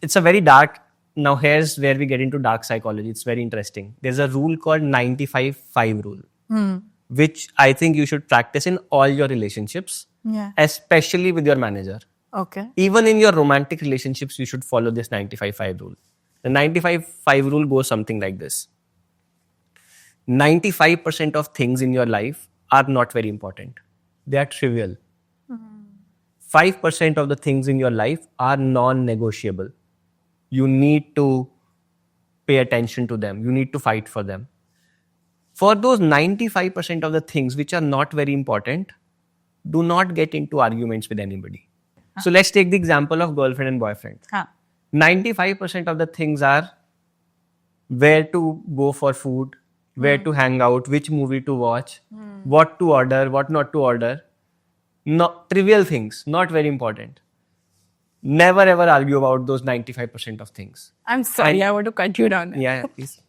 it's a very dark. Now here's where we get into dark psychology. It's very interesting. There's a rule called 95-5 rule, which I think you should practice in all your relationships, especially with your manager. Okay. Even in your romantic relationships, you should follow this 95-5 rule. The 95-5 rule goes something like this. 95% of things in your life are not very important. They are trivial. 5% of the things in your life are non-negotiable. You need to pay attention to them. You need to fight for them. For those 95% of the things which are not very important, do not get into arguments with anybody. So let's take the example of girlfriend and boyfriend. 95% of the things are where to go for food, where to hang out, which movie to watch, what to order, what not to order. Not trivial things, not very important. Never ever argue about those 95% of things. I'm sorry, I want to cut you down there. Yeah, please.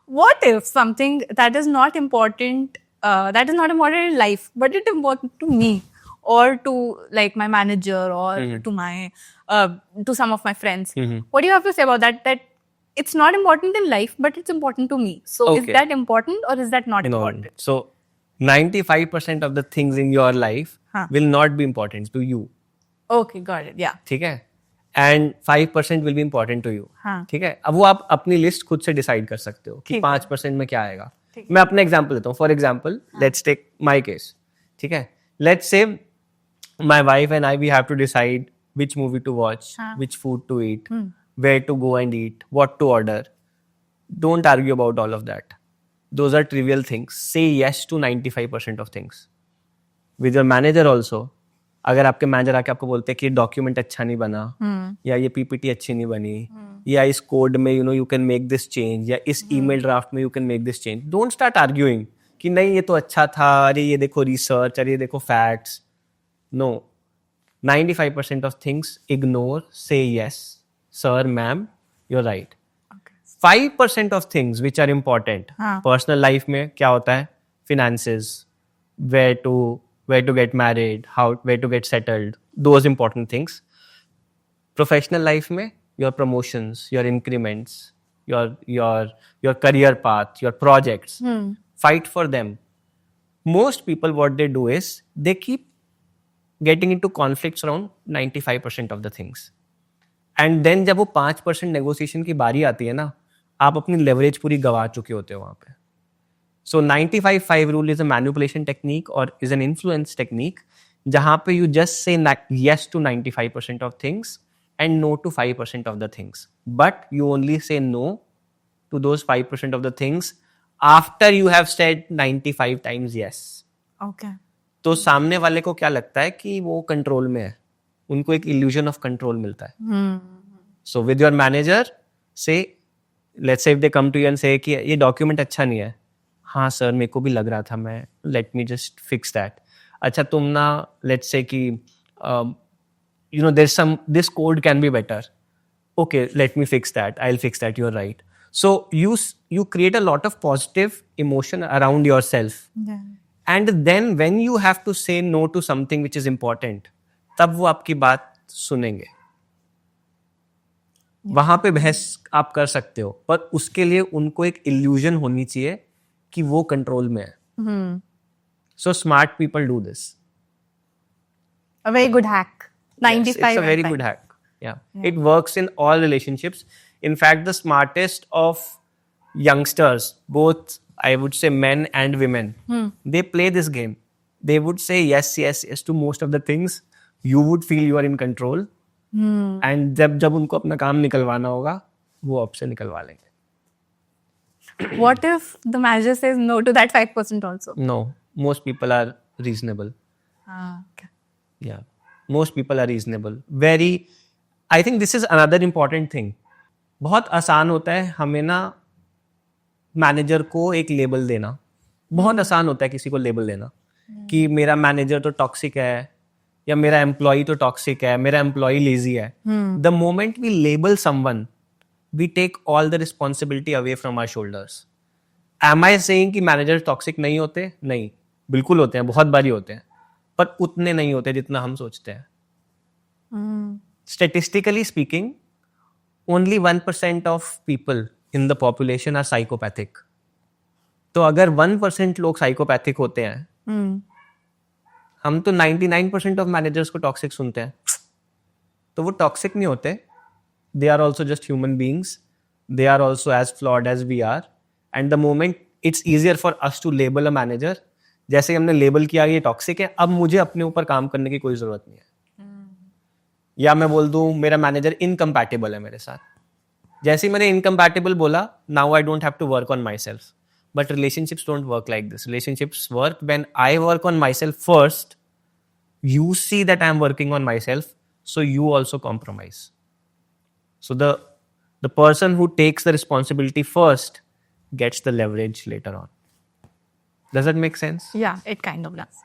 What if something that is not important, in life, but it's important to me or to like my manager or to my to some of my friends? What do you have to say about that? That it's not important in life, but it's important to me. So is that important or is that not important? So 95% of the things in your life will not be important to you. Okay, got it. Yeah. ठीक है? And 5% will be important to you. ठीक है? अब वो आप अपनी list खुद से डिसाइड कर सकते हो कि 5% में क्या आएगा. मैं अपना एग्जांपल देता हूँ. For example, let's take my case. ठीक है? Let's say my wife and I, we have to decide which movie to watch, which food to eat, where to go and eat, what to order. Don't argue about all of that. Those are trivial things. Say yes to 95% of things. With your manager also, अगर आपके manager आके आपको बोलते हैं कि document अच्छा नहीं बना, या ये पीपीटी अच्छी नहीं बनी, या इस कोड में you can make this change, या इस ईमेल ड्राफ्ट में you can make this change, don't start arguing कि नहीं ये तो अच्छा था, अरे ये देखो रिसर्च, अरे ये देखो facts. No, 95% of things ignore, say yes, sir, ma'am, you're right. 5% of things which are important. Personal life में क्या होता है? Finances, where to get married, where to get settled, those important things. Professional life में your promotions, your increments, your career path, your projects. Fight for them. Most people, what they do is they keep getting into conflicts around 95% of the things. And then जब वो 5% negotiation की बारी आती है ना, आप अपनी leverage पूरी गवा चुके होते हो वहाँ पे. So 95-5 rule is a manipulation technique or is an influence technique जहाँ पे you just say yes to 95% of things and no to 5% of the things. But you only say no to those 5% of the things after you have said 95 times yes. Okay. तो सामने वाले को क्या लगता है कि वो कंट्रोल में है, उनको एक इल्यूजन ऑफ कंट्रोल मिलता है. सो विद योर मैनेजर से, let's say if they come to you and say कि ये डॉक्यूमेंट अच्छा नहीं है, हाँ सर मेरे को भी लग रहा था, मैं let me just fix that. अच्छा तुम ना, लेट्स से कि there some this code can be better, okay let me fix that, I will fix that, you are right. So you create a lot of positive emotion around yourself. And then when you have to say no to something which is important, तब वो आपकी बात सुनेंगे. वहां पे बहस आप कर सकते हो, पर उसके लिए उनको एक इल्यूजन होनी चाहिए कि वो कंट्रोल में है. So smart people do this. A very good hack. 95. Yes, it's a very good hack. Yeah. It works in all relationships. In fact, the smartest of youngsters, both I would say men and women, they play this game. They would say yes to most of the things. You would feel you are in control. And जब उनको अपना काम निकलवाना होगा, वो आपसे निकलवा लेंगे. What if the manager says no to that 5% also? No, most people are reasonable. Okay. Yeah, most people are reasonable. I think this is another important thing. बहुत आसान होता है हमें ना मैनेजर को एक लेबल देना. बहुत आसान होता है किसी को लेबल देना कि मेरा मैनेजर तो टॉक्सिक है, या मेरा एम्प्लॉय तो टॉक्सिक है, मेरा एम्प्लॉय लेजी है. The moment we label someone, we take all the responsibility away from our shoulders. Am I saying कि मैनेजर टॉक्सिक नहीं होते? नहीं, बिल्कुल होते हैं, बहुत बारी होते हैं, पर उतने नहीं होते जितना हम सोचते हैं. Statistically speaking, only 1% of people in the population are psychopathic. तो अगर 1% लोग साइकोपैथिक होते हैं, हम तो 99% ऑफ मैनेजर्स को टॉक्सिक सुनते हैं. तो वो टॉक्सिक नहीं होते. They are also just human beings. They are also as flawed as we are. And the moment it's easier for us to label a manager, जैसे ही हमने लेबल किया ये टॉक्सिक है, अब मुझे अपने ऊपर काम करने की कोई जरूरत नहीं है. या मैं बोल दूं मेरा मैनेजर इनकम्पैटिबल है मेरे साथ. जैसे ही मैंने इनकम्पैटिबल बोला, now I don't have to work on myself. But relationships don't work like this. Relationships work when I work on myself first. You see that I'm working on myself, so you also compromise. So the person who takes the responsibility first gets the leverage later on. Does that make sense? Yeah, it kind of does.